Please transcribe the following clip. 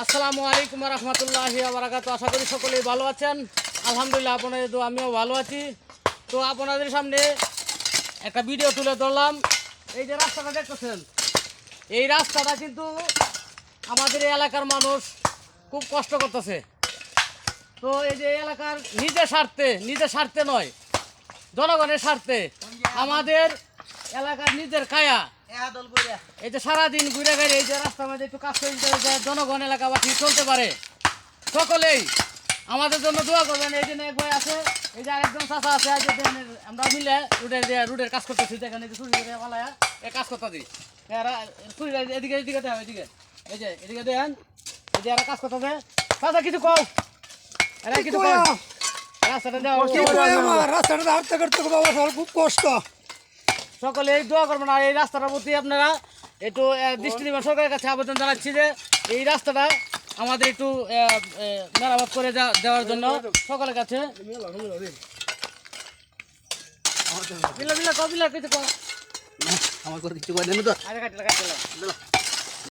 আসসালামু আলাইকুম রহমতুল্লাহি ওয়া বারাকাতুহু। আশা করি সকলেই ভালো আছেন। আলহামদুলিল্লাহ আপনাদের তো আমিও ভালো আছি। তো আপনাদের সামনে একটা ভিডিও তুলে ধরলাম। এই যে রাস্তাটা দেখতেছেন, এই রাস্তাটা কিন্তু আমাদের এই এলাকার মানুষ খুব কষ্ট করতেছে। তো এই যে এলাকার নিজের স্বার্থে নয়, জনগণের স্বার্থে আমাদের এলাকার নিজের কায়া এই যে সারাদিন ঘুরে ঘুরে এই যে রাস্তার মধ্যে একটু কাজ করে জনগণ এলাকাবাসী চলতে পারে। সকলেই আমাদের জন্য দোয়া করবেন। এই জন্য এক ভাই আছে, এই যে আরেকজন চাষা আছে, আমরা মিলে রুটের কাজ করতেছি। দেখেন এই যে চুরি করে পালায়া এই কাজ করতে দিই, এদিকে এদিকে দেন, এদিকে এই যে এদিকে দেন, এই যে এরা কাজ করতে দেয়। চাষা কিছু কও, এরা কিছু কও, রাস্তাটা দেওয়া রাস্তাটা হাঁটতে করতে খুব কষ্ট। সকলে এই দোয়া করবেন। আর এই রাস্তাটার প্রতি আপনারা একটু দৃষ্টি দিবেন। সরকারের কাছে আবেদন জানাচ্ছি যে এই রাস্তাটা আমাদের একটু মেরামত করে দেওয়ার জন্য সকলের কাছে। আমার কিছু করে দেন তো। আরে কাটলে